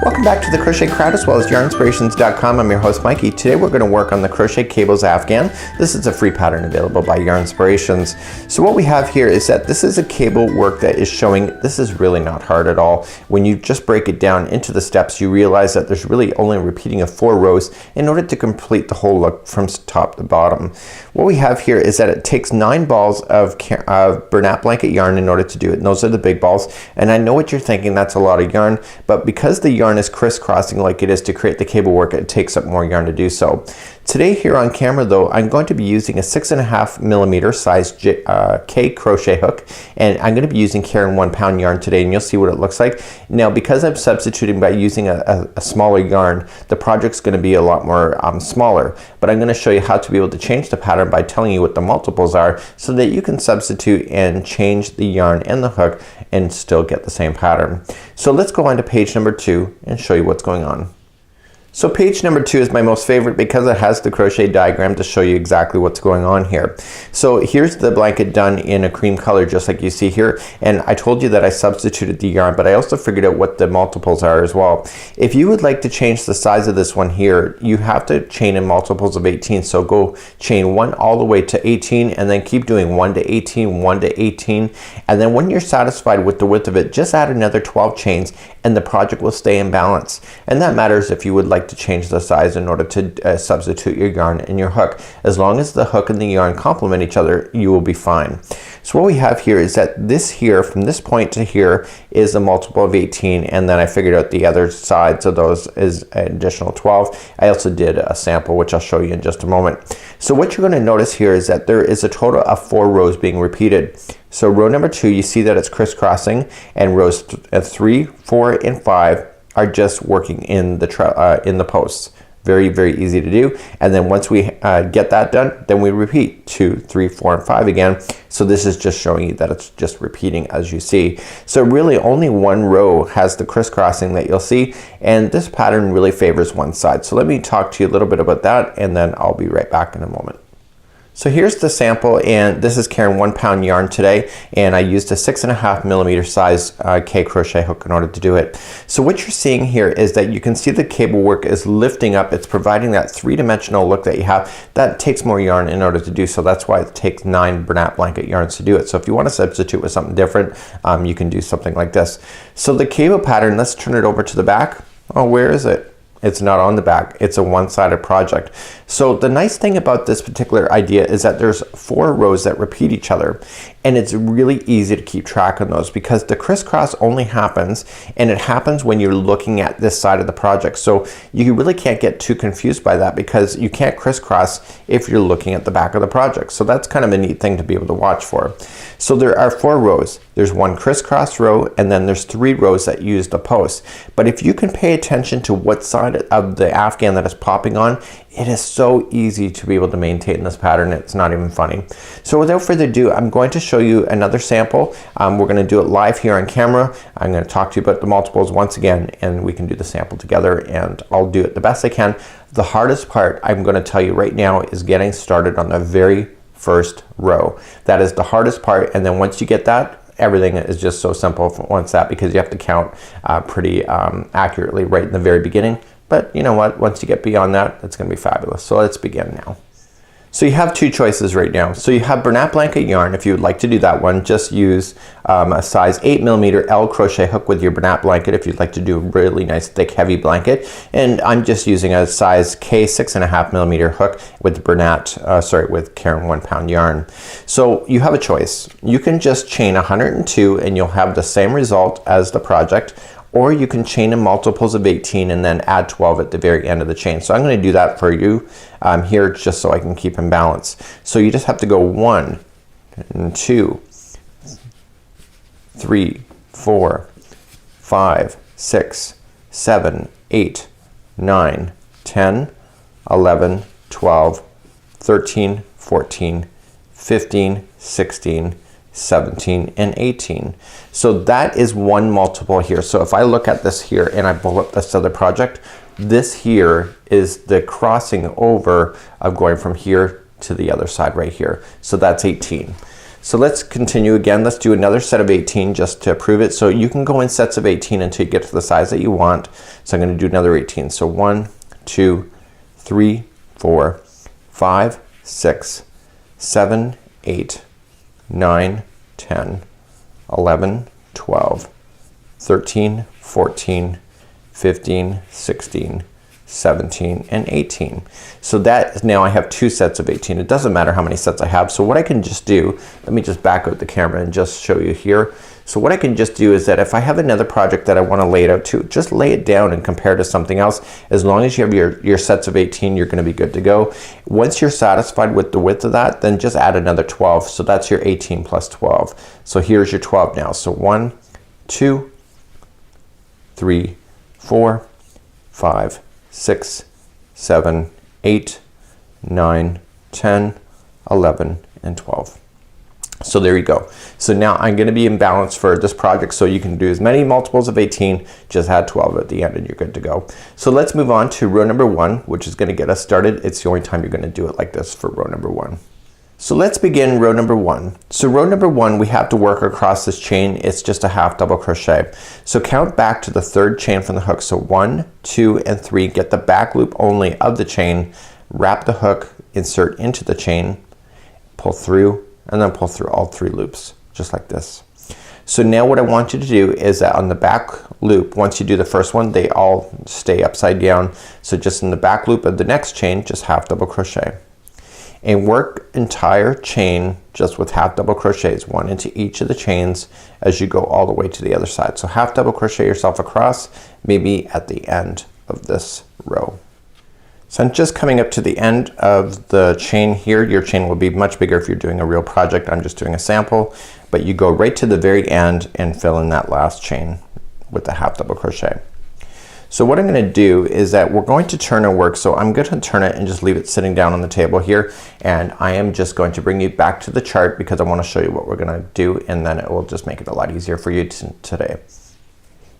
Welcome back to the Crochet Crowd as well as yarnspirations.com. I'm your host Mikey. Today we're going to work on the Crochet Cables Afghan. This is a free pattern available by Yarnspirations. So what we have here is that this is a cable work that is showing this is really not hard at all. When you just break it down into the steps, you realize that there's really only a repeating of 4 rows in order to complete the whole look from top to bottom. What we have here is that it takes 9 balls of Bernat Blanket yarn in order to do it. And those are the big balls. And I know what you're thinking, that's a lot of yarn, but because the yarn is crisscrossing like it is to create the cable work, it takes up more yarn to do so. Today here on camera though, I'm going to be using a 6.5mm size K crochet hook, and I'm going to be using Caron 1 pound yarn today, and you'll see what it looks like. Now because I'm substituting by using a smaller yarn, the project's going to be a lot more smaller, but I'm going to show you how to be able to change the pattern by telling you what the multiples are so that you can substitute and change the yarn and the hook and still get the same pattern. So let's go on to page number 2 and show you what's going on. So page number 2 is my most favorite because it has the crochet diagram to show you exactly what's going on here. So here's the blanket done in a cream color just like you see here, and I told you that I substituted the yarn, but I also figured out what the multiples are as well. If you would like to change the size of this one here, you have to chain in multiples of 18. So go chain 1 all the way to 18 and then keep doing 1 to 18, 1 to 18, and then when you're satisfied with the width of it, just add another 12 chains and the project will stay in balance. And that matters if you would like to change the size in order to substitute your yarn and your hook. As long as the hook and the yarn complement each other, you will be fine. So what we have here is that this here, from this point to here, is a multiple of 18, and then I figured out the other sides of those is an additional 12. I also did a sample which I'll show you in just a moment. So what you're going to notice here is that there is a total of 4 rows being repeated. So row number 2, you see that it's crisscrossing, and rows 3, 4, and 5 are just working in the posts. Very, very easy to do. And then once we get that done, then we repeat 2, 3, 4, and 5 again. So this is just showing you that it's just repeating as you see. So really only one row has the crisscrossing that you'll see, and this pattern really favors one side. So let me talk to you a little bit about that, and then I'll be right back in a moment. So here's the sample, and this is Caron 1 pound yarn today, and I used a 6.5mm size K crochet hook in order to do it. So what you're seeing here is that you can see the cable work is lifting up. It's providing that 3-dimensional look that you have. That takes more yarn in order to do so. That's why it takes 9 Bernat Blanket yarns to do it. So if you want to substitute with something different, you can do something like this. So the cable pattern, let's turn it over to the back. Oh, where is it? It's not on the back. It's a one-sided project. So the nice thing about this particular idea is that there's 4 rows that repeat each other, and it's really easy to keep track of those because the crisscross only happens, and it happens when you're looking at this side of the project. So you really can't get too confused by that because you can't crisscross if you're looking at the back of the project. So that's kind of a neat thing to be able to watch for. So there are 4 rows. There's 1 crisscross row, and then there's 3 rows that use the post. But if you can pay attention to what side of the Afghan that is popping on, it is so easy to be able to maintain this pattern. It's not even funny. So without further ado, I'm going to show you another sample. We're going to do it live here on camera. I'm going to talk to you about the multiples once again, and we can do the sample together, and I'll do it the best I can. The hardest part, I'm going to tell you right now, is getting started on the very first row. That is the hardest part, and then once you get that, everything is just so simple once that, because you have to count pretty accurately right in the very beginning. But you know what, once you get beyond that, it's going to be fabulous. So let's begin now. So you have 2 choices right now. So you have Bernat Blanket yarn. If you would like to do that one, just use a size 8mm L crochet hook with your Bernat Blanket if you'd like to do a really nice thick heavy blanket. And I'm just using a size K 6.5mm hook with with Caron 1 pound yarn. So you have a choice. You can just chain 102 and you'll have the same result as the project, or you can chain in multiples of 18 and then add 12 at the very end of the chain. So I'm going to do that for you here just so I can keep in balance. So you just have to go 1 and 2, 3, 4, 5, 6, 7, 8, 9, 10, 11, 12, 13, 14, 15, 16, 17, and 18. So that is one multiple here. So if I look at this here and I pull up this other project, this here is the crossing over of going from here to the other side right here. So that's 18. So let's continue again. Let's do another set of 18 just to prove it. So you can go in sets of 18 until you get to the size that you want. So I'm going to do another 18. So 1, 2, 3, 4, 5, 6, 7, 8, 9, 10, 11, 12, 13, 14, 15, 16, 17, and 18. So that now I have 2 sets of 18. It doesn't matter how many sets I have. So what I can just do, let me just back out the camera and just show you here. So what I can just do is that if I have another project that I want to lay it out to, just lay it down and compare to something else. As long as you have your sets of 18, you're going to be good to go. Once you're satisfied with the width of that, then just add another 12. So that's your 18 plus 12. So here's your 12 now. So 1, 2, 3, 4, 5, 6, 7, 8, 9, 10, 11, and 12. So there you go. So now I'm going to be in balance for this project, so you can do as many multiples of 18, just add 12 at the end and you're good to go. So let's move on to row number 1, which is going to get us started. It's the only time you're going to do it like this for row number 1. So let's begin row number 1. So row number 1, we have to work across this chain. It's just a half double crochet. So count back to the 3rd chain from the hook. So 1, 2, and 3. Get the back loop only of the chain. Wrap the hook, insert into the chain, pull through, and then pull through all 3 loops, just like this. So now what I want you to do is that on the back loop, once you do the first one, they all stay upside down. So just in the back loop of the next chain, just half double crochet. And work entire chain just with half double crochets, 1 into each of the chains as you go all the way to the other side. So half double crochet yourself across, maybe at the end of this row. So I'm just coming up to the end of the chain here. Your chain will be much bigger if you're doing a real project. I'm just doing a sample, but you go right to the very end and fill in that last chain with the half double crochet. So what I'm going to do is that we're going to turn our work. So I'm going to turn it and just leave it sitting down on the table here, and I am just going to bring you back to the chart because I want to show you what we're going to do, and then it will just make it a lot easier for you today.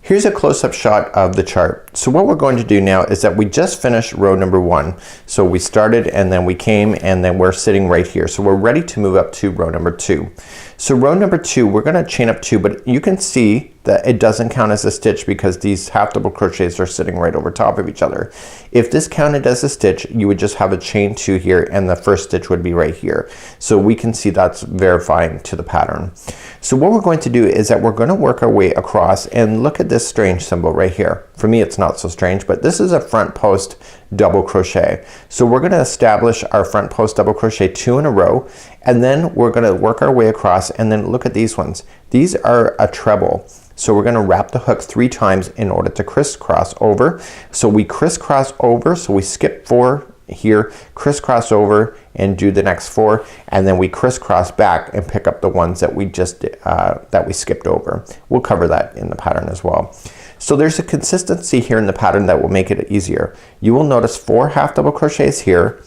Here's a close-up shot of the chart. So what we're going to do now is that we just finished row number 1. So we started and then we came and then we're sitting right here. So we're ready to move up to row number 2. So row number 2, we're going to chain up 2, but you can see that it doesn't count as a stitch because these half double crochets are sitting right over top of each other. If this counted as a stitch, you would just have a chain 2 here and the first stitch would be right here. So we can see that's verifying to the pattern. So what we're going to do is that we're going to work our way across, and look at this strange symbol right here. For me it's not so strange, but this is a front post double crochet. So we're going to establish our front post double crochet 2 in a row, and then we're going to work our way across, and then look at these ones. These are a treble. So we're going to wrap the hook 3 times in order to crisscross over. So we crisscross over, so we skip 4 here, crisscross over and do the next 4, and then we crisscross back and pick up the ones that we just that we skipped over. We'll cover that in the pattern as well. So there's a consistency here in the pattern that will make it easier. You will notice 4 half double crochets here,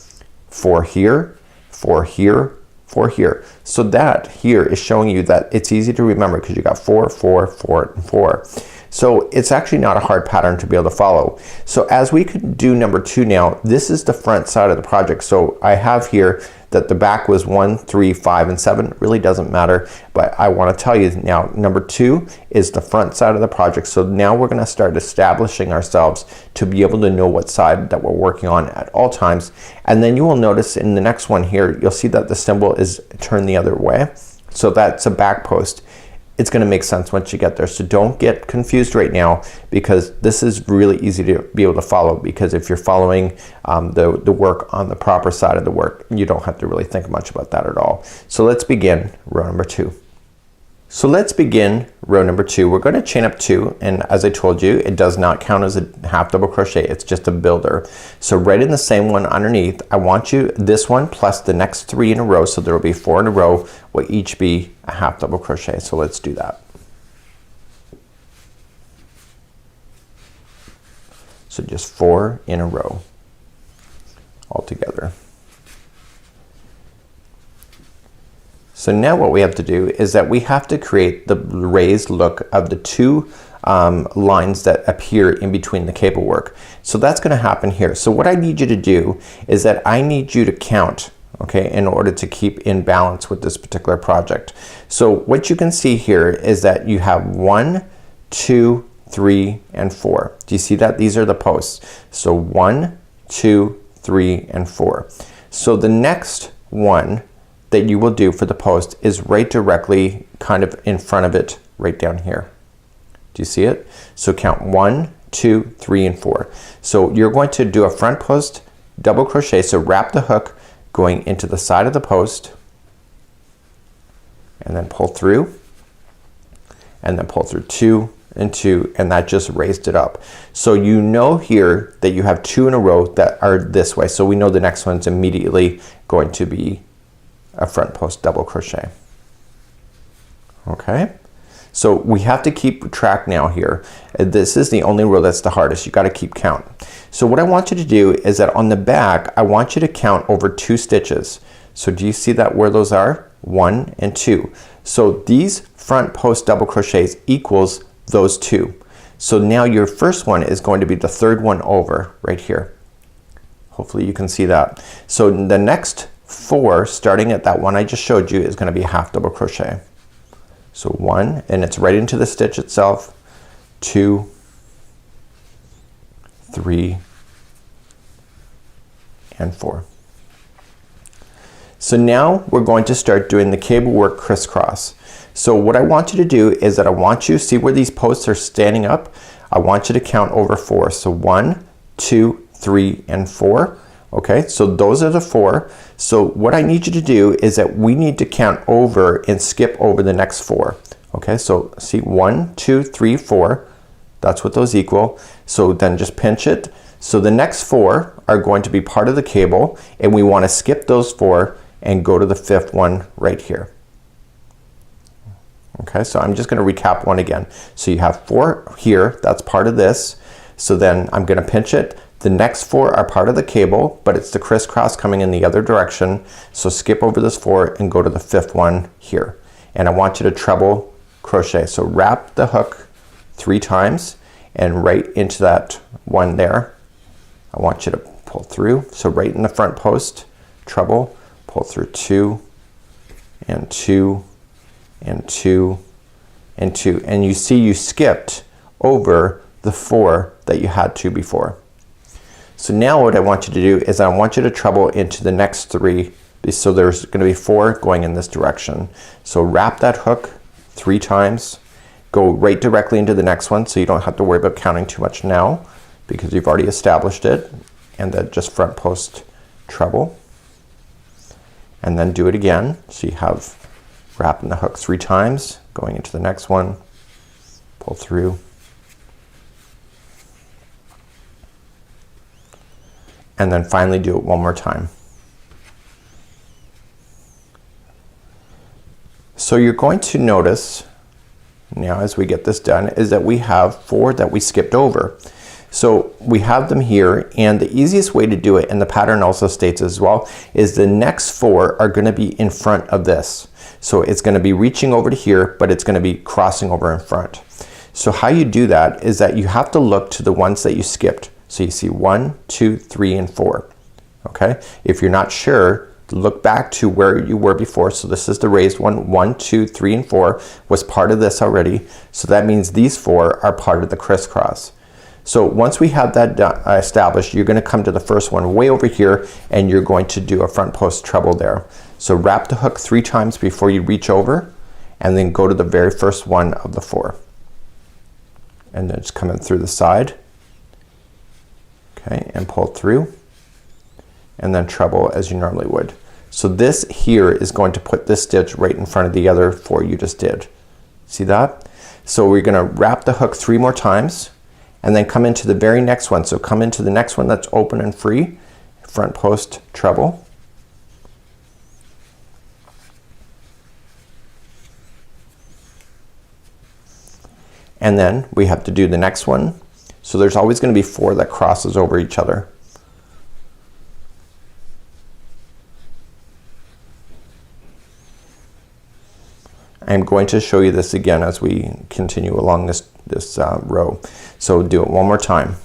4 here, 4 here, 4 here. So that here is showing you that it's easy to remember because you got 4, 4, 4, and 4. So it's actually not a hard pattern to be able to follow. So as we could do number 2 now, this is the front side of the project. So I have here that the back was 1, 3, 5, and 7. It really doesn't matter, but I want to tell you now number 2 is the front side of the project. So now we're going to start establishing ourselves to be able to know what side that we're working on at all times. And then you will notice in the next one here, you'll see that the symbol is turned the other way. So that's a back post. It's going to make sense once you get there. So don't get confused right now, because this is really easy to be able to follow, because if you're following the work on the proper side of the work, you don't have to really think much about that at all. So let's begin row number 2. So let's begin row number 2. We're going to chain up 2, and as I told you, it does not count as a half double crochet. It's just a builder. So right in the same one underneath, I want you this one plus the next 3 in a row, so there will be 4 in a row, will each be a half double crochet. So let's do that. So just 4 in a row all together. So now what we have to do is that we have to create the raised look of the 2 lines that appear in between the cable work. So that's going to happen here. So what I need you to do is that I need you to count, okay, in order to keep in balance with this particular project. So what you can see here is that you have 1, 2, 3, and 4. Do you see that? These are the posts. So 1, 2, 3, and 4. So the next one that you will do for the post is right directly kind of in front of it, right down here. Do you see it? So count 1, 2, 3, and 4. So you're going to do a front post double crochet. So wrap the hook going into the side of the post and then pull through and then pull through 2 and 2, and that just raised it up. So you know here that you have 2 in a row that are this way. So we know the next one's immediately going to be a front post double crochet. Okay, so we have to keep track now here. This is the only row that's the hardest. You got to keep count. So what I want you to do is that on the back I want you to count over 2 stitches. So do you see that where those are? 1 and 2. So these front post double crochets equals those 2. So now your first one is going to be the third one over right here. Hopefully you can see that. So the next 4 starting at that one I just showed you is going to be half double crochet. So 1, and it's right into the stitch itself, 2, 3, and 4. So now we're going to start doing the cable work crisscross. So what I want you to do is that I want you to see where these posts are standing up. I want you to count over 4. So 1, 2, 3, and 4. Okay, so those are the 4. So what I need you to do is that we need to count over and skip over the next 4. Okay, so see 1, 2, 3, 4. That's what those equal. So then just pinch it. So the next 4 are going to be part of the cable, and we want to skip those 4 and go to the 5th one right here. Okay, so I'm just going to recap one again. So you have 4 here, that's part of this. So then I'm going to pinch it. The next 4 are part of the cable, but it's the crisscross coming in the other direction. So skip over this 4 and go to the 5th one here. And I want you to treble crochet. So wrap the hook 3 times and right into that one there. I want you to pull through. So right in the front post, treble, pull through 2 and 2 and 2 and 2. And you see you skipped over the 4 that you had to before. So now what I want you to do is I want you to treble into the next 3. So there's going to be 4 going in this direction. So wrap that hook 3 times. Go right directly into the next one so you don't have to worry about counting too much now because you've already established it. And then just front post treble. And then do it again. So you have wrapping the hook 3 times, going into the next one, pull through. And then finally do it one more time. So you're going to notice now as we get this done is that we have 4 that we skipped over. So we have them here, and the easiest way to do it, and the pattern also states as well, is the next 4 are going to be in front of this. So it's going to be reaching over to here, but it's going to be crossing over in front. So how you do that is that you have to look to the ones that you skipped. So you see 1, 2, 3, and 4. Okay, if you're not sure, look back to where you were before. So this is the raised one. 1, 2, 3, and 4 was part of this already. So that means these 4 are part of the crisscross. So once we have that established, you're going to come to the first one way over here, and you're going to do a front post treble there. So wrap the hook 3 times before you reach over, and then go to the very first one of the 4. And then just come in through the side. Okay, and pull through, and then treble as you normally would. So this here is going to put this stitch right in front of the other 4 you just did. See that? So we're going to wrap the hook 3 more times, and then come into the very next one. So come into the next one that's open and free, front post treble. And then we have to do the next one. So there's always going to be 4 that crosses over each other. I'm going to show you this again as we continue along this row. So do it one more time.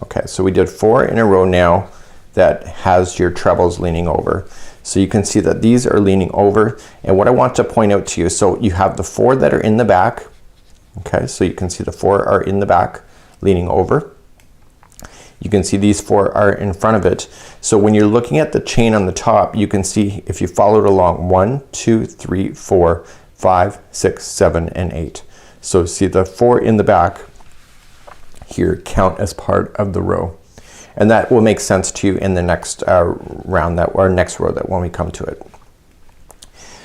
Okay, so we did 4 in a row now that has your trebles leaning over. So you can see that these are leaning over, and what I want to point out to you, so you have the 4 that are in the back. Okay, so you can see the 4 are in the back leaning over. You can see these 4 are in front of it. So when you're looking at the chain on the top, you can see if you followed along 1, 2, 3, 4, 5, 6, 7, and 8. So see the 4 in the back here count as part of the row. And that will make sense to you in the next round that, or next row that when we come to it.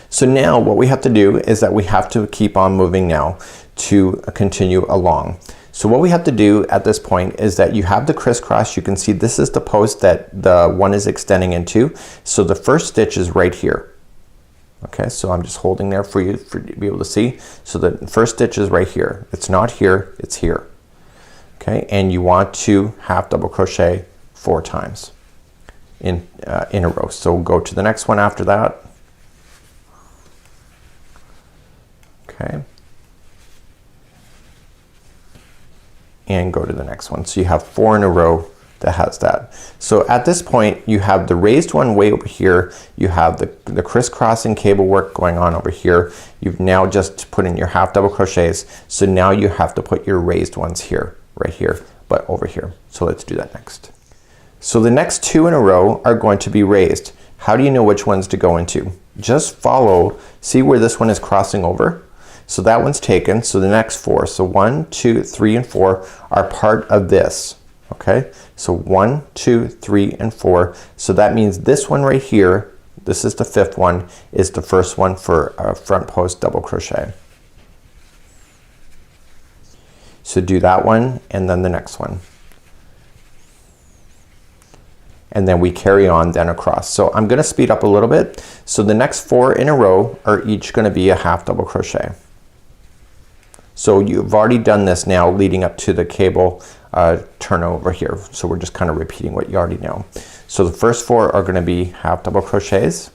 So now what we have to do is that we have to keep on moving now to continue along. So what we have to do at this point is that you have the crisscross. You can see this is the post that the one is extending into. So the first stitch is right here. Okay, so I'm just holding there for you to be able to see. So the first stitch is right here. It's not here, it's here. Okay, and you want to half double crochet 4 times in a row. So go to the next one after that. Okay, and go to the next one. So you have 4 in a row that has that. So at this point you have the raised one way over here. You have the crisscrossing cable work going on over here. You've now just put in your half double crochets. So now you have to put your raised ones here, right here, but over here. So let's do that next. So the next 2 in a row are going to be raised. How do you know which ones to go into? Just follow, see where this one is crossing over? So that one's taken. So the next 4, so 1, 2, 3, and 4 are part of this. Okay, so 1, 2, 3, and 4. So that means this one right here, this is the 5th one, is the first one for a front post double crochet. So do that one and then the next one. And then we carry on then across. So I'm gonna speed up a little bit. So the next 4 in a row are each gonna be a half double crochet. So you've already done this now leading up to the cable turnover here. So we're just kind of repeating what you already know. So the first 4 are gonna be half double crochets.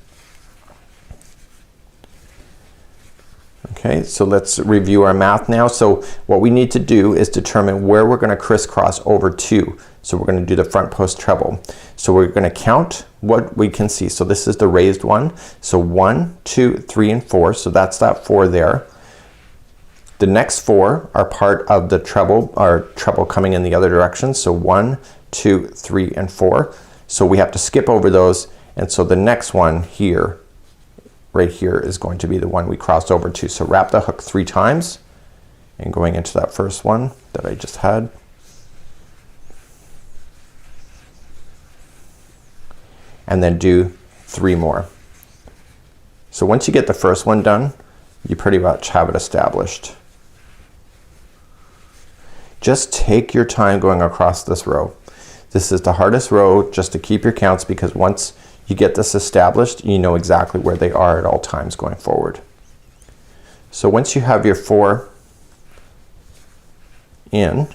Okay, so let's review our math now. So what we need to do is determine where we're gonna crisscross over to. So we're gonna do the front post treble. So we're gonna count what we can see. So this is the raised one. So 1, 2, 3, and 4. So that's that 4 there. The next 4 are part of the treble, or treble coming in the other direction. So 1, 2, 3, and 4. So we have to skip over those. And so the next one here, right here, is going to be the one we crossed over to. So wrap the hook 3 times and going into that first one that I just had. And then do 3 more. So once you get the first one done, you pretty much have it established. Just take your time going across this row. This is the hardest row just to keep your counts, because once you get this established, you know exactly where they are at all times going forward. So once you have your 4 in,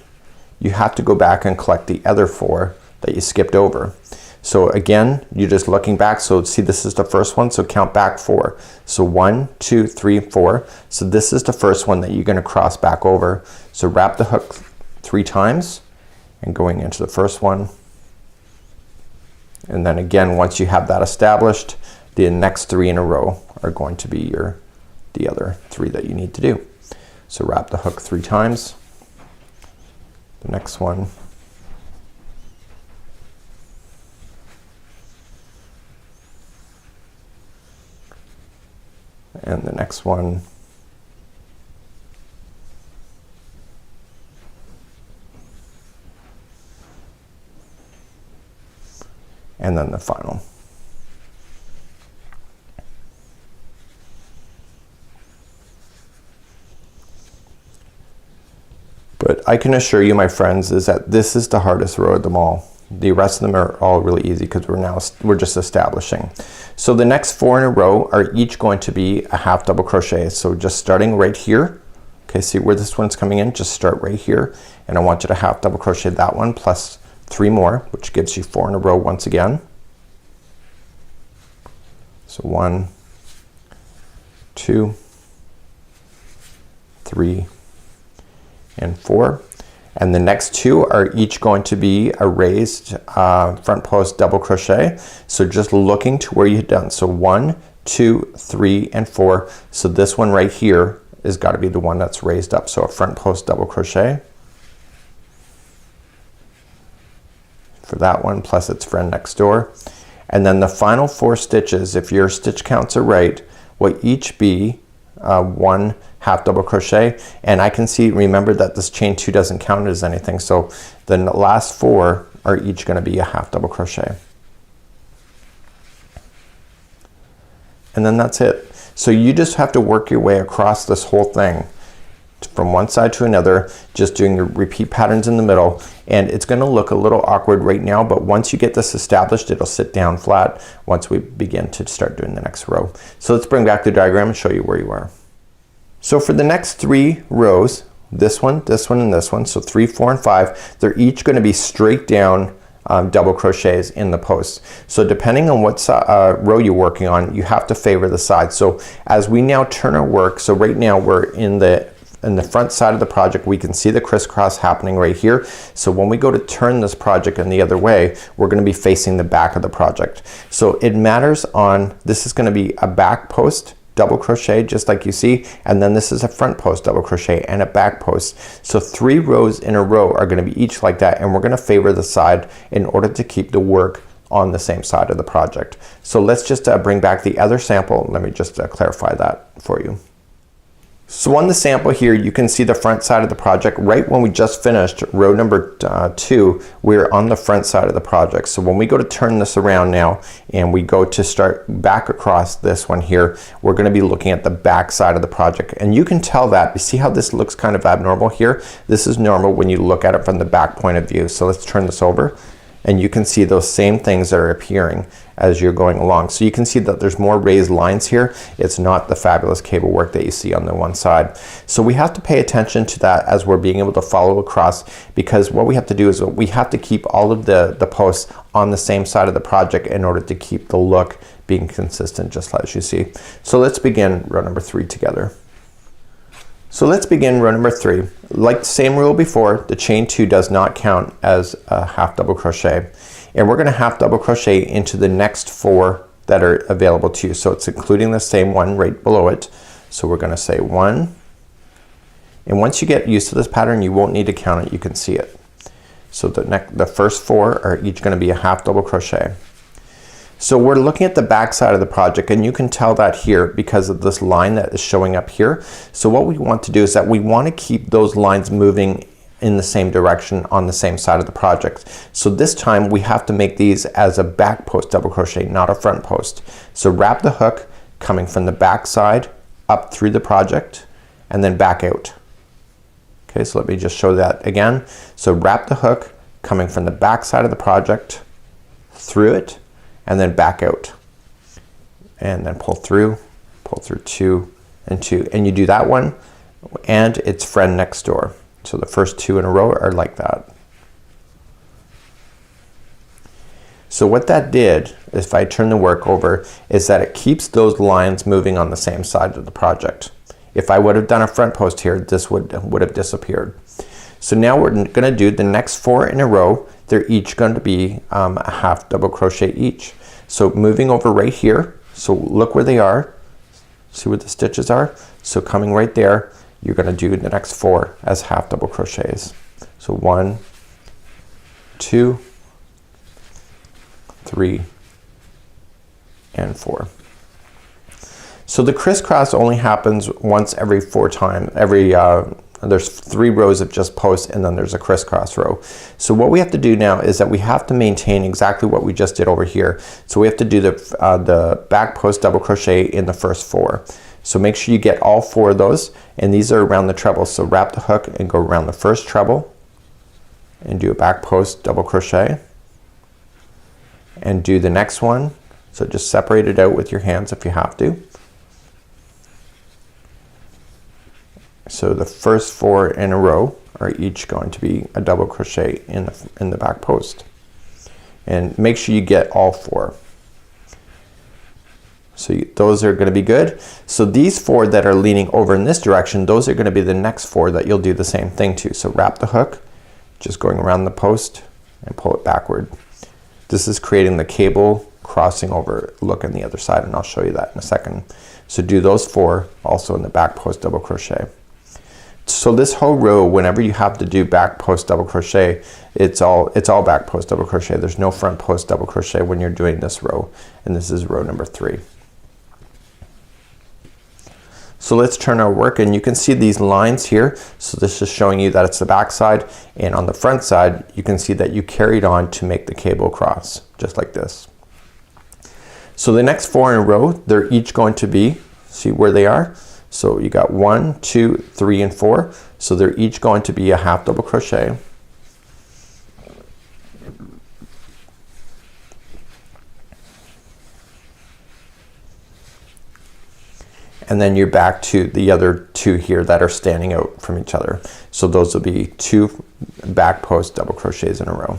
you have to go back and collect the other 4 that you skipped over. So again, you're just looking back. So see, this is the first one, so count back 4. So 1, 2, 3, 4. So this is the first one that you're gonna cross back over. So wrap the hook 3 times and going into the first one. And then again, once you have that established, the next 3 in a row are going to be the other 3 that you need to do. So wrap the hook 3 times. The next one. And the next one. And then the final. But I can assure you, my friends, is that this is the hardest row of them all. The rest of them are all really easy because we're just establishing. So the next 4 in a row are each going to be a half double crochet. So just starting right here. Okay, see where this one's coming in? Just start right here, and I want you to half double crochet that one plus 3 more, which gives you 4 in a row once again. So 1, 2, 3, and 4. and the next two are each going to be a raised front post double crochet. So just looking to where you've done. So 1, 2, 3, and 4. So this one right here is got to be the one that's raised up. So a front post double crochet for that one, plus its friend next door. And then the final 4 stitches, if your stitch counts are right, will each be 1 half double crochet. And I can see, remember that this chain 2 doesn't count as anything, so the last 4 are each going to be a half double crochet. And then that's it. So you just have to work your way across this whole thing from one side to another, just doing your repeat patterns in the middle, and it's going to look a little awkward right now, but once you get this established, it'll sit down flat once we begin to start doing the next row. So let's bring back the diagram and show you where you are. So for the next 3 rows, this one, and this one, so 3, 4, and 5, they're each going to be straight down double crochets in the post. So depending on what row you're working on, you have to favor the side. So as we now turn our work, so right now we're in the front side of the project, we can see the crisscross happening right here. So when we go to turn this project in the other way, we're going to be facing the back of the project. So it matters on, this is going to be a back post double crochet just like you see, and then this is a front post double crochet and a back post. So 3 rows in a row are going to be each like that, and we're going to favor the side in order to keep the work on the same side of the project. So let's just bring back the other sample. Let me just clarify that for you. So on the sample here, you can see the front side of the project. Right when we just finished row number 2, we're on the front side of the project. So when we go to turn this around now and we go to start back across this one here, we're going to be looking at the back side of the project. And you can tell that, you see how this looks kind of abnormal here? This is normal when you look at it from the back point of view. So let's turn this over, and you can see those same things that are appearing as you're going along. So you can see that there's more raised lines here. It's not the fabulous cable work that you see on the one side. So we have to pay attention to that as we're being able to follow across, because what we have to do is we have to keep all of the posts on the same side of the project in order to keep the look being consistent, just as you see. So let's begin row number 3 together. So let's begin row number 3. Like the same rule before, the chain 2 does not count as a half double crochet, and we're going to half double crochet into the next 4 that are available to you. So it's including the same one right below it. So we're going to say 1, and once you get used to this pattern, you won't need to count it, you can see it. So the first 4 are each going to be a half double crochet. So we're looking at the back side of the project, and you can tell that here because of this line that is showing up here. So what we want to do is that we want to keep those lines moving in the same direction on the same side of the project. So this time we have to make these as a back post double crochet, not a front post. So wrap the hook coming from the back side up through the project and then back out. Okay, so let me just show that again. So wrap the hook coming from the back side of the project through it and then back out, and then pull through 2 and 2, and you do that one and its friend next door. So the first 2 in a row are like that. So what that did, if I turn the work over, is that it keeps those lines moving on the same side of the project. If I would have done a front post here, this would have disappeared. So now we're going to do the next 4 in a row. They're each going to be a half double crochet each. So moving over right here, so look where they are, see where the stitches are. So coming right there, you're going to do the next 4 as half double crochets. So 1, 2, 3, and 4. So the crisscross only happens once every 4 times. There's 3 rows of just posts, and then there's a crisscross row. So what we have to do now is that we have to maintain exactly what we just did over here. So we have to do the back post double crochet in the first 4. So make sure you get all 4 of those, and these are around the treble. So wrap the hook and go around the first treble and do a back post double crochet and do the next one. So just separate it out with your hands if you have to. So the first 4 in a row are each going to be a double crochet in the back post, and make sure you get all 4. So those are going to be good. So these 4 that are leaning over in this direction, those are going to be the next 4 that you'll do the same thing to. So wrap the hook just going around the post and pull it backward. This is creating the cable crossing over look on the other side, and I'll show you that in a second. So do those 4 also in the back post double crochet. So this whole row, whenever you have to do back post double crochet, it's all back post double crochet. There's no front post double crochet when you're doing this row, and this is row number 3. So let's turn our work, and you can see these lines here. So this is showing you that it's the back side, and on the front side you can see that you carried on to make the cable across, just like this. So the next 4 in a row, they're each going to be, see where they are? So you got 1, 2, 3, and 4. So they're each going to be a half double crochet. And then you're back to the other 2 here that are standing out from each other. So those will be 2 back post double crochets in a row.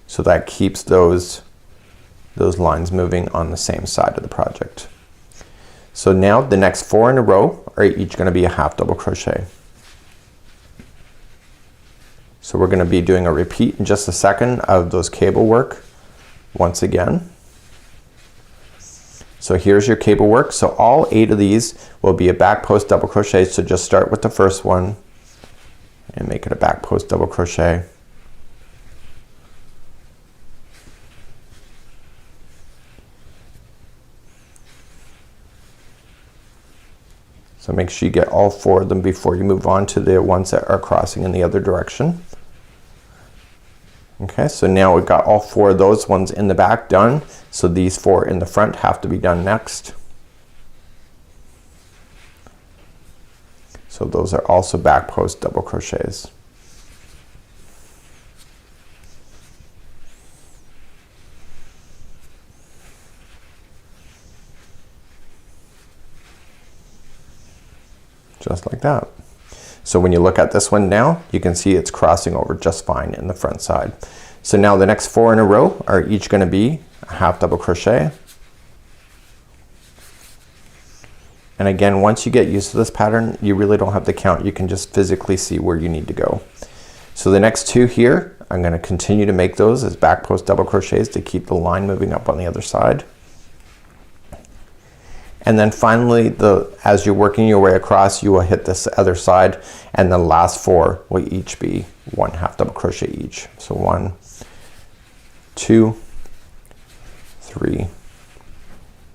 So that keeps those lines moving on the same side of the project. So now the next 4 in a row are each going to be a half double crochet. So we're going to be doing a repeat in just a second of those cable work once again. So here's your cable work. So all 8 of these will be a back post double crochet. So just start with the first one and make it a back post double crochet. So make sure you get all 4 of them before you move on to the ones that are crossing in the other direction. Okay, so now we've got all 4 of those ones in the back done. So these 4 in the front have to be done next. So those are also back post double crochets. Just like that. So when you look at this one now, you can see it's crossing over just fine in the front side. So now the next 4 in a row are each going to be a half double crochet. And again, once you get used to this pattern, you really don't have to count. You can just physically see where you need to go. So the next 2 here, I'm going to continue to make those as back post double crochets to keep the line moving up on the other side. And then finally, as you're working your way across, you will hit this other side, and the last 4 will each be 1 half double crochet each. So 1, 2, 3,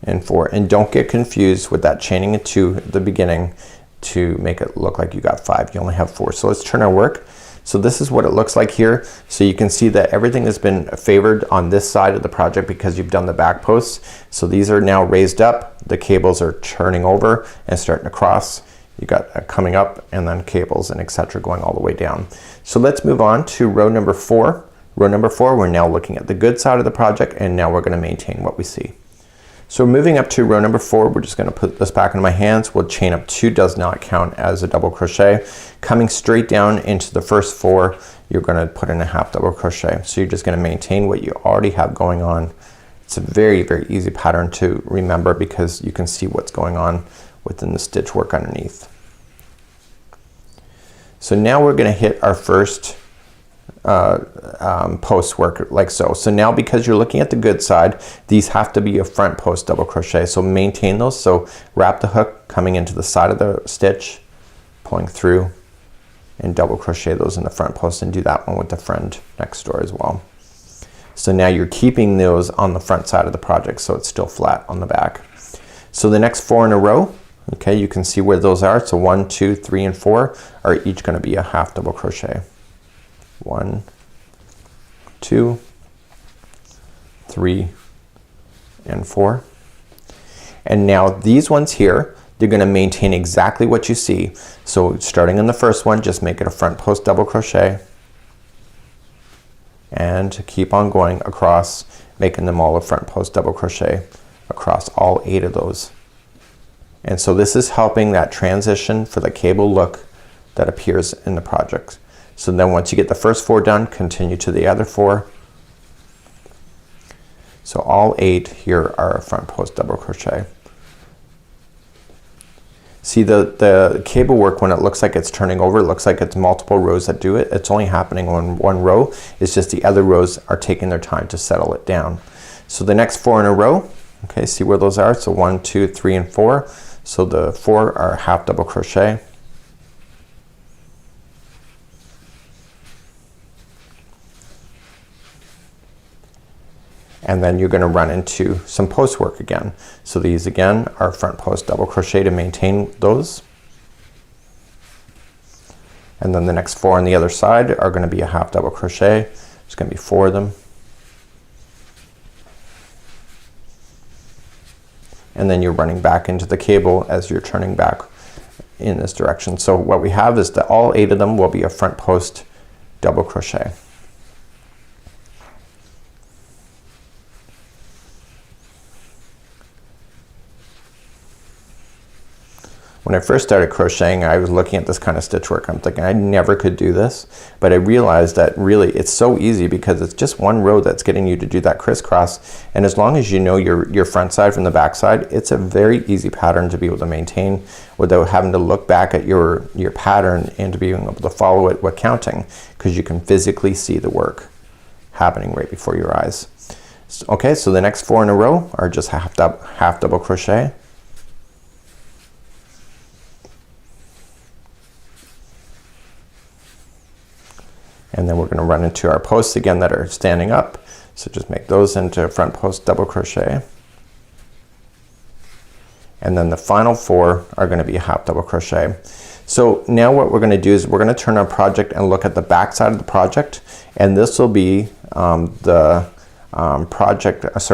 and 4. And don't get confused with that chaining of 2 at the beginning to make it look like you got 5. You only have 4. So let's turn our work. So this is what it looks like here. So you can see that everything has been favored on this side of the project because you've done the back posts. So these are now raised up. The cables are turning over and starting to cross. You got coming up, and then cables and etc. going all the way down. So let's move on to row number 4. Row number 4, we're now looking at the good side of the project, and now we're going to maintain what we see. So moving up to row number 4, we're just going to put this back into my hands. We'll chain up 2, does not count as a double crochet. Coming straight down into the first 4, you're going to put in a half double crochet. So you're just going to maintain what you already have going on. It's a very, very easy pattern to remember because you can see what's going on within the stitch work underneath. So now we're going to hit our first post work like so. So now because you're looking at the good side, these have to be a front post double crochet. So maintain those. So wrap the hook coming into the side of the stitch, pulling through, and double crochet those in the front post, and do that one with the friend next door as well. So now you're keeping those on the front side of the project so it's still flat on the back. So the next 4 in a row, okay, you can see where those are. So 1, 2, 3, and 4 are each going to be a half double crochet. 1, 2, 3, and 4. And now these ones here, they're going to maintain exactly what you see. So starting in the first one, just make it a front post double crochet, and keep on going across, making them all a front post double crochet across all 8 of those. And so this is helping that transition for the cable look that appears in the project. So then once you get the first 4 done, continue to the other 4. So all 8 here are a front post double crochet. See the cable work, when it looks like it's turning over, it looks like it's multiple rows that do it. It's only happening on one row. It's just the other rows are taking their time to settle it down. So the next 4 in a row, okay, see where those are? So 1, 2, 3, and 4. So the 4 are half double crochet. And then you're gonna run into some post work again. So these again are front post double crochet to maintain those. And then the next 4 on the other side are gonna be a half double crochet. There's gonna be 4 of them. And then you're running back into the cable as you're turning back in this direction. So what we have is that all 8 of them will be a front post double crochet. When I first started crocheting, I was looking at this kind of stitch work. I'm thinking I never could do this, but I realized that really it's so easy because it's just one row that's getting you to do that crisscross, and as long as you know your front side from the back side, it's a very easy pattern to be able to maintain without having to look back at your pattern and to being able to follow it with counting, because you can physically see the work happening right before your eyes. Okay, so the next 4 in a row are just half double crochet. And then we're gonna run into our posts again that are standing up. So just make those into front post double crochet. And then the final 4 are gonna be a half double crochet. So now what we're gonna do is we're gonna turn our project and look at the back side of the project. And this will be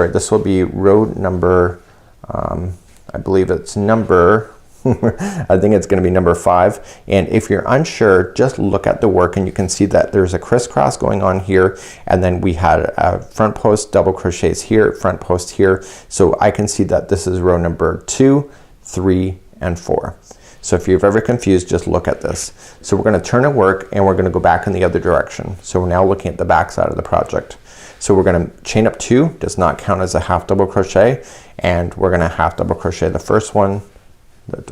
this will be row number, I believe it's number, I think it's gonna be number 5. And if you're unsure, just look at the work and you can see that there's a crisscross going on here, and then we had a front post double crochets here, front post here. So I can see that this is row number 2, 3, and 4. So if you're ever confused, just look at this. So we're gonna turn and work, and we're gonna go back in the other direction. So we're now looking at the back side of the project. So we're gonna chain up 2, does not count as a half double crochet, and we're gonna half double crochet the first one,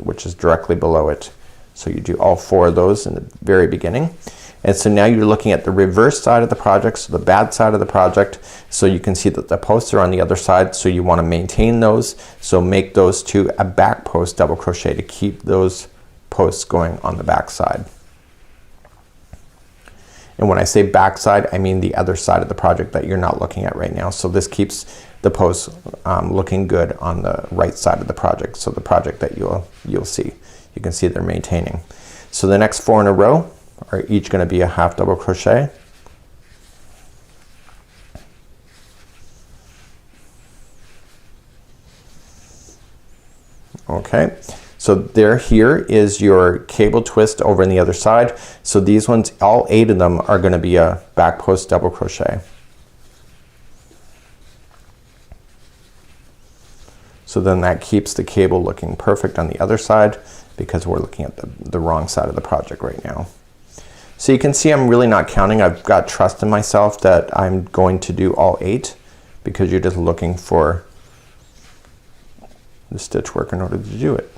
which is directly below it. So you do all 4 of those in the very beginning. And so now you're looking at the reverse side of the project, so the bad side of the project. So you can see that the posts are on the other side, so you want to maintain those. So make those 2 a back post double crochet to keep those posts going on the back side. And when I say back side, I mean the other side of the project that you're not looking at right now. So this keeps the posts looking good on the right side of the project. So the project that you'll see, you can see they're maintaining. So the next 4 in a row are each going to be a half double crochet. Okay, so here is your cable twist over on the other side. So these ones, all 8 of them are going to be a back post double crochet. So then that keeps the cable looking perfect on the other side, because we're looking at the wrong side of the project right now. So you can see I'm really not counting. I've got trust in myself that I'm going to do all 8, because you're just looking for the stitch work in order to do it.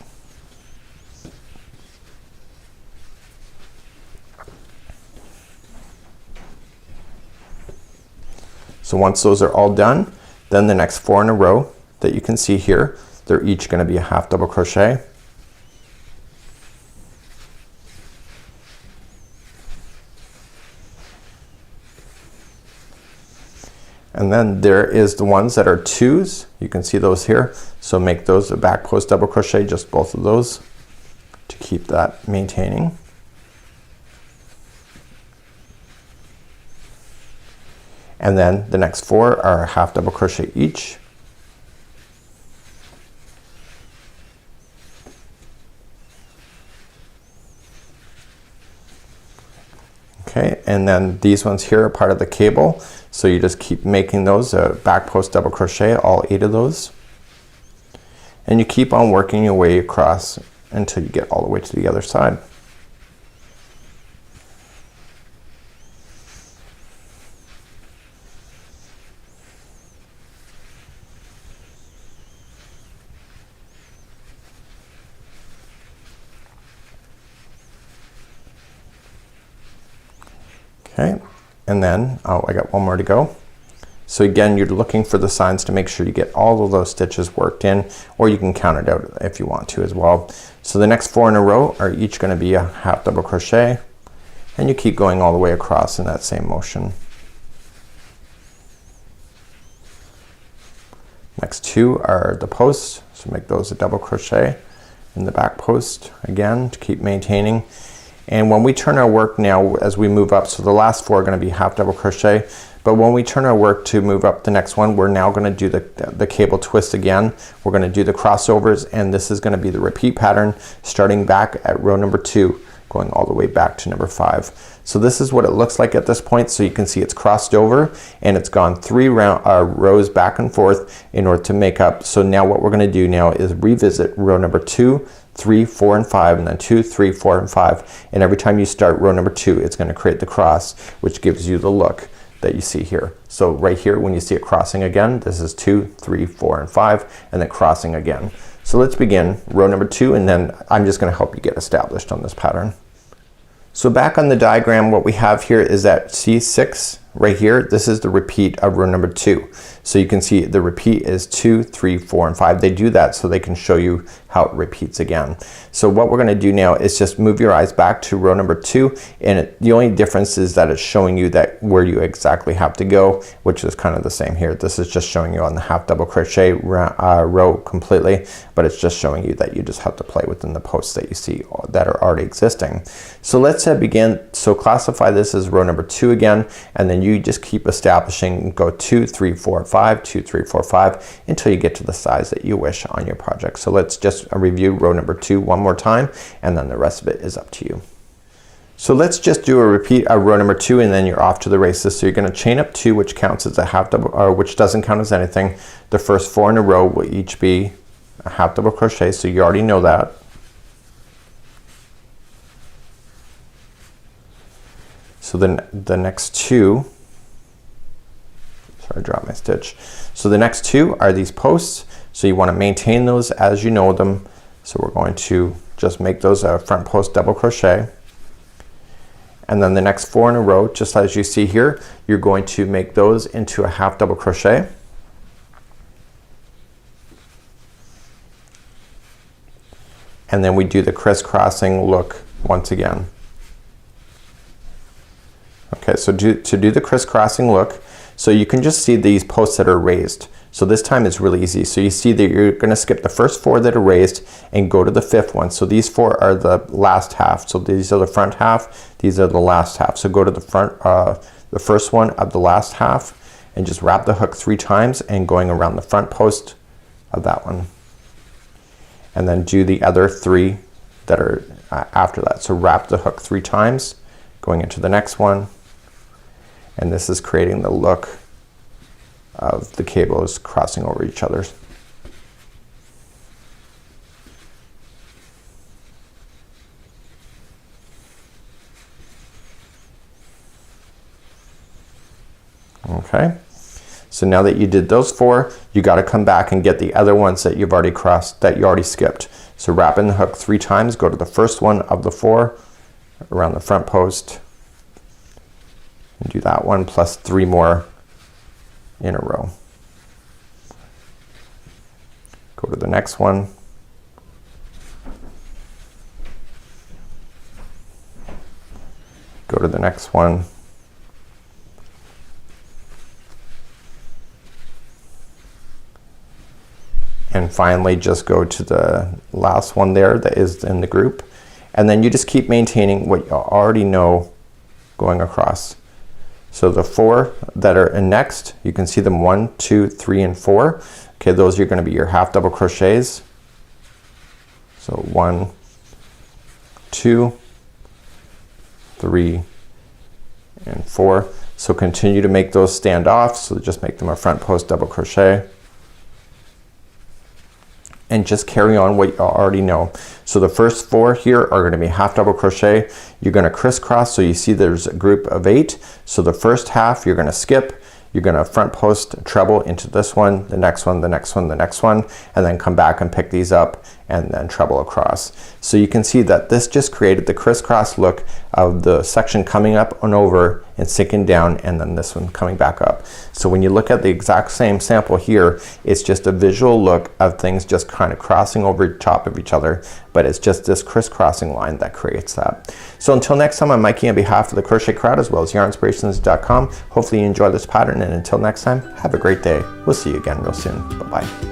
So once those are all done, then the next 4 in a row that you can see here, they're each going to be a half double crochet. And then there is the ones that are 2s. You can see those here. So make those a back post double crochet, just both of those, to keep that maintaining. And then the next 4 are a half double crochet each. Okay, and then these ones here are part of the cable, so you just keep making those a back post double crochet, all 8 of those, and you keep on working your way across until you get all the way to the other side. Okay, and then I got one more to go. So again, you're looking for the signs to make sure you get all of those stitches worked in, or you can count it out if you want to as well. So the next 4 in a row are each going to be a half double crochet, and you keep going all the way across in that same motion. Next 2 are the posts, so make those a double crochet in the back post again to keep maintaining. And when we turn our work now as we move up, so the last 4 are going to be half double crochet, but when we turn our work to move up the next one, we're now going to do the cable twist again. We're going to do the crossovers, and this is going to be the repeat pattern starting back at row number 2 going all the way back to number 5. So this is what it looks like at this point. So you can see it's crossed over and it's gone 3 rows back and forth in order to make up. So now what we're going to do now is revisit row number 2, 3, 4, and 5, and then 2, 3, 4, and 5. And every time you start row number 2, it's going to create the cross, which gives you the look that you see here. So right here, when you see it crossing again, this is 2, 3, 4, and 5, and then crossing again. So let's begin row number 2, and then I'm just going to help you get established on this pattern. So back on the diagram, what we have here is that C6 right here, this is the repeat of row number 2. So you can see the repeat is 2, 3, 4, and 5. They do that so they can show you how it repeats again. So what we're going to do now is just move your eyes back to row number 2, and the only difference is that it's showing you that where you exactly have to go, which is kind of the same here. This is just showing you on the half double crochet row completely, but it's just showing you that you just have to play within the posts that you see that are already existing. So let's begin. So classify this as row number 2 again, and then you just keep establishing, go 2, 3, 4, 5, 2, 3, 4, 5 until you get to the size that you wish on your project. So let's just review row number 2 one more time, and then the rest of it is up to you. So let's just do a repeat of row number 2, and then you're off to the races. So you're going to chain up 2, which counts as a half double, or which doesn't count as anything. The first 4 in a row will each be a half double crochet, so you already know that. So then the next 2, sorry, I dropped my stitch. So the next 2 are these posts. So you want to maintain those as you know them. So we're going to just make those a front post double crochet. And then the next 4 in a row, just as you see here, you're going to make those into a half double crochet. And then we do the crisscrossing look once again. Okay, so to do the crisscrossing look, so you can just see these posts that are raised. So this time it's really easy. So you see that you're going to skip the first 4 that are raised and go to the 5th one. So these 4 are the last half. So these are the front half, these are the last half. So go to the front, the first one of the last half, and just wrap the hook 3 times and going around the front post of that one. And then do the other 3 that are after that. So wrap the hook 3 times, going into the next one. And this is creating the look of the cables crossing over each other. Okay, so now that you did those 4, you got to come back and get the other ones that you've already crossed, that you already skipped. So wrap in the hook 3 times, go to the first one of the 4 around the front post, and do that one plus 3 more in a row. Go to the next one. Go to the next one. And finally just go to the last one there that is in the group. And then you just keep maintaining what you already know going across. So the 4 that are in next, you can see them 1, 2, 3, and 4. Okay, those are going to be your half double crochets. So 1, 2, 3, and 4. So continue to make those stand off. So just make them a front post double crochet. And just carry on what you already know. So the first 4 here are going to be half double crochet. You're going to crisscross, so you see there's a group of 8. So the first half you're going to skip. you're gonna front post treble into this one, the next one, the next one, the next one, and then come back and pick these up and then treble across. So you can see that this just created the crisscross look of the section coming up and over and sinking down, and then this one coming back up. So when you look at the exact same sample here, it's just a visual look of things just kind of crossing over top of each other, but it's just this crisscrossing line that creates that. So until next time, I'm Mikey on behalf of the Crochet Crowd as well as yarnspirations.com. Hopefully you enjoy this pattern, and until next time, have a great day. We'll see you again real soon. Bye-bye.